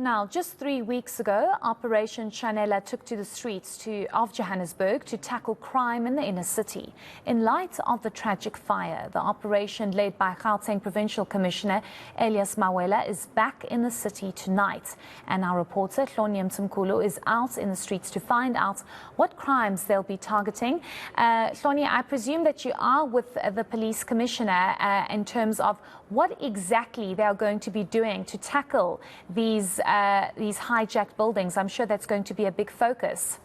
Now, just 3 weeks ago, Operation Shanela took to the streets of Johannesburg to tackle crime in the inner city. In light of the tragic fire, the operation led by Gauteng Provincial Commissioner Elias Mawela is back in the city tonight. And our reporter, Hloni Mthimkhulu, is out in the streets to find out what crimes they'll be targeting. Hloni, I presume that you are with the police commissioner in terms of what exactly they are going to be doing to tackle these hijacked buildings. I'm sure that's going to be a big focus.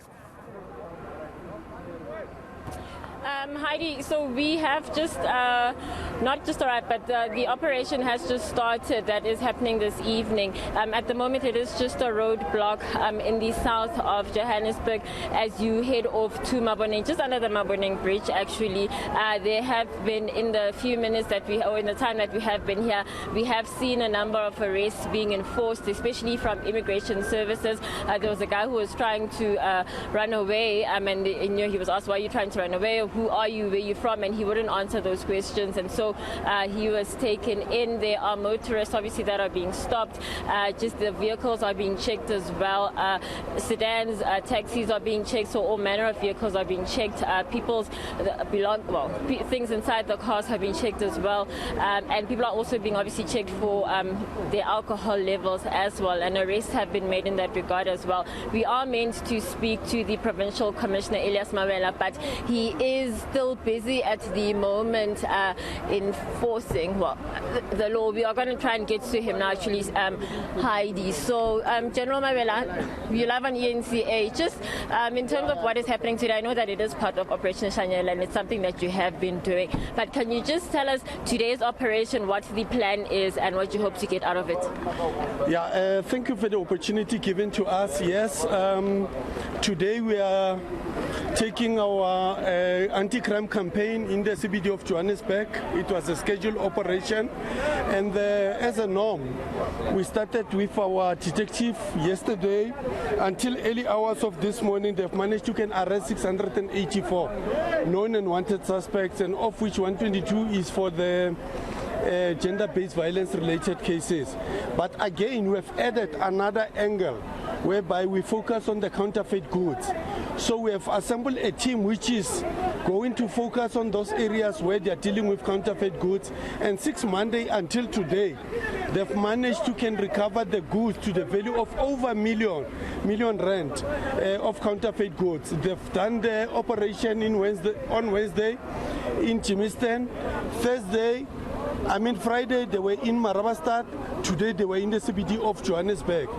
Heidi, so we have just, not just arrived, but the operation has just started that is happening this evening. At the moment, it is just a roadblock in the south of Johannesburg as you head off to Maboneng, just under the Maboneng Bridge, actually. There have been, in the few minutes that in the time that we have been here, we have seen a number of arrests being enforced, especially from immigration services. There was a guy who was trying to run away, and he was asked, why are you trying to run away? Who are you? Where are you from? And he wouldn't answer those questions, and so he was taken in. There are motorists, obviously, that are being stopped. Just the vehicles are being checked as well. Sedans, taxis are being checked, so all manner of vehicles are being checked. Things inside the cars have been checked as well, and people are also being obviously checked for their alcohol levels as well, and arrests have been made in that regard as well. We are meant to speak to the Provincial Commissioner Elias Mawela, but he is still busy at the moment enforcing the law. We are going to try and get to him now, actually, Heidi. So, General Mawela, you live on ENCA. Just in terms of what is happening today, I know that it is part of Operation Shanela and it's something that you have been doing. But can you just tell us today's operation, what the plan is and what you hope to get out of it? Yeah, thank you for the opportunity given to us. Yes, today we are taking our anti-crime campaign in the CBD of Johannesburg. It was a scheduled operation, and as a norm, we started with our detective yesterday. Until early hours of this morning, they've managed to arrest 684 known and wanted suspects, and of which 122 is for the gender-based violence-related cases. But again, we have added another angle whereby we focus on the counterfeit goods. So we have assembled a team which is going to focus on those areas where they are dealing with counterfeit goods. And since Monday until today, they've managed to recover the goods to the value of over million rand of counterfeit goods. They've done the operation on Wednesday in Germiston. Friday they were in Marabastad. Today they were in the CBD of Johannesburg.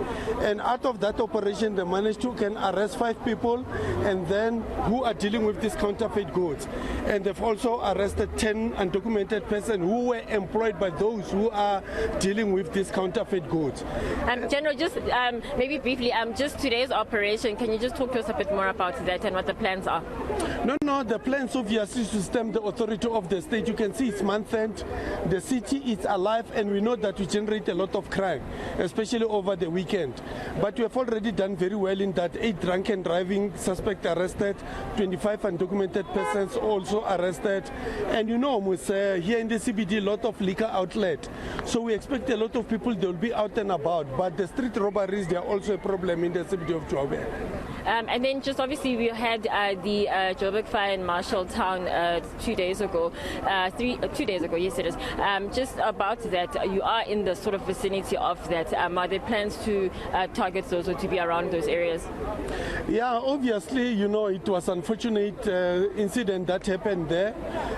And out of that operation, they managed to arrest 5 people and then who are dealing with these counterfeit goods. And they've also arrested 10 undocumented persons who were employed by those who are dealing with these counterfeit goods. General, just maybe briefly, just today's operation, can you just talk to us a bit more about that and what the plans are? No, the plans obviously to stem the authority of the state. You can see it's month-end. The city is alive, and we know that we generate a lot of crime, especially over the weekend. But we have already done very well in that 8 drunken driving suspects arrested, 25 undocumented persons also arrested. And here in the CBD, a lot of liquor outlet. So we expect a lot of people, they will be out and about. But the street robberies, they are also a problem in the CBD of Joburg. And then just obviously we had the Joburg fire in Marshalltown 2 days ago, 2 days ago, yes it is. Just about that, you are in the sort of vicinity of that. Are there plans to target those or to be around those areas? Yeah, obviously, it was an unfortunate incident that happened there,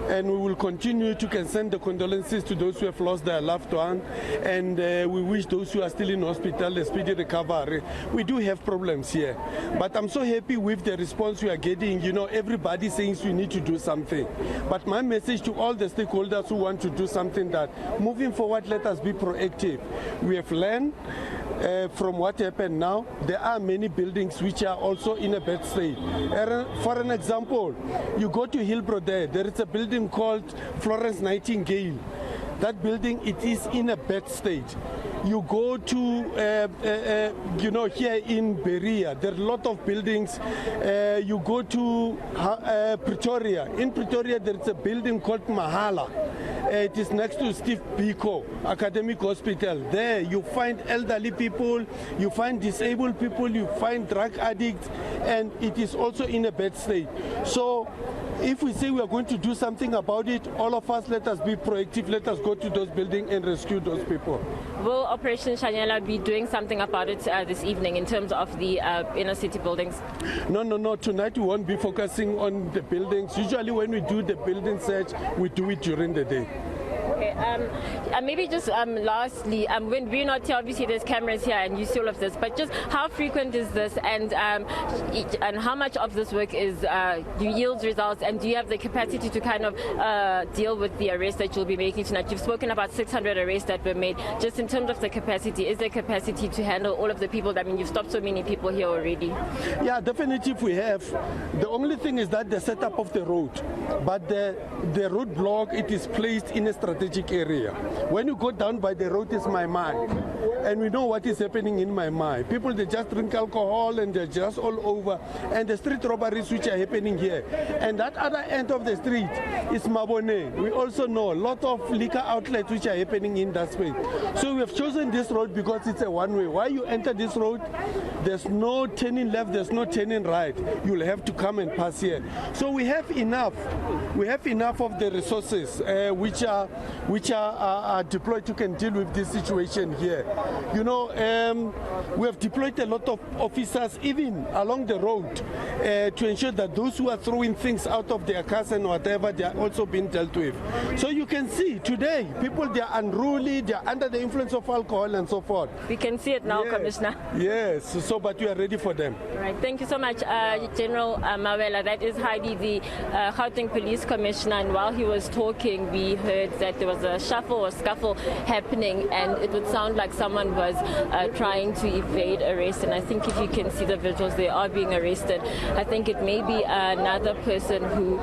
and we will continue to send the condolences to those who have lost their loved one, and we wish those who are still in hospital a speedy recovery. We do have problems here, but I'm so happy with the response we are getting. Everybody saying we need to do something. But my message to all the stakeholders who want to do something, that moving forward, let us be proactive. We have learned from what happened now. There are many buildings which are also in a bad state. For an example, you go to Hillbrow there is a building called Florence Nightingale. That building, it is in a bad state. You go to, here in Berea, there are a lot of buildings. You go to Pretoria. In Pretoria, there is a building called Mahala. It is next to Steve Biko Academic Hospital. There you find elderly people, you find disabled people, you find drug addicts, and it is also in a bad state. So if we say we are going to do something about it, all of us, let us be proactive, let us go to those buildings and rescue those people. Will Operation Shanela be doing something about it this evening in terms of the inner city buildings? No. Tonight we won't be focusing on the buildings. Usually when we do the building search, we do it during the day. Okay, maybe just lastly, when we're not here, obviously there's cameras here and you see all of this, but just how frequent is this, and how much of this work is yields results, and do you have the capacity to kind of deal with the arrests that you'll be making tonight? You've spoken about 600 arrests that were made. Just in terms of the capacity, is there capacity to handle all of the people? I mean, you've stopped so many people here already. Yeah, definitely we have. The only thing is that the setup of the road, but the roadblock, it is placed in a strategic area. When you go down by the road is my mind, and we know what is happening in my mind. People, they just drink alcohol and they're just all over, and the street robberies which are happening here. And that other end of the street is Mabone. We also know a lot of liquor outlets which are happening in that space. So we have chosen this road because it's a one-way. While you enter this road, there's no turning left, there's no turning right. You'll have to come and pass here. So we have enough. We have enough of the resources which are deployed to can deal with this situation here. You know, we have deployed a lot of officers even along the road to ensure that those who are throwing things out of their cars and whatever, they are also being dealt with. So you can see today, people, they are unruly, they are under the influence of alcohol and so forth. We can see it now, yes. Commissioner. Yes, so but we are ready for them. All right, thank you so much, General Mawela. That is Heidi, the Gauteng Police Commissioner, and while he was talking, we heard that there was a shuffle or scuffle happening, and it would sound like someone was trying to evade arrest. And I think if you can see the visuals, they are being arrested. I think it may be another person who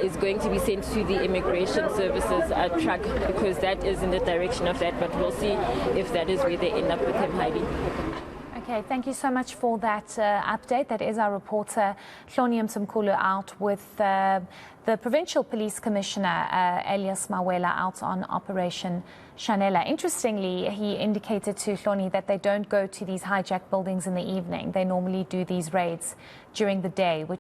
is going to be sent to the Immigration Services truck, because that is in the direction of that, but we'll see if that is where they end up with him, Heidi. Okay, thank you so much for that update. That is our reporter, Hloni Mthimkhulu, out with the Provincial Police Commissioner, Elias Mawela, out on Operation Shanela. Interestingly, he indicated to Hloni that they don't go to these hijacked buildings in the evening. They normally do these raids during the day, which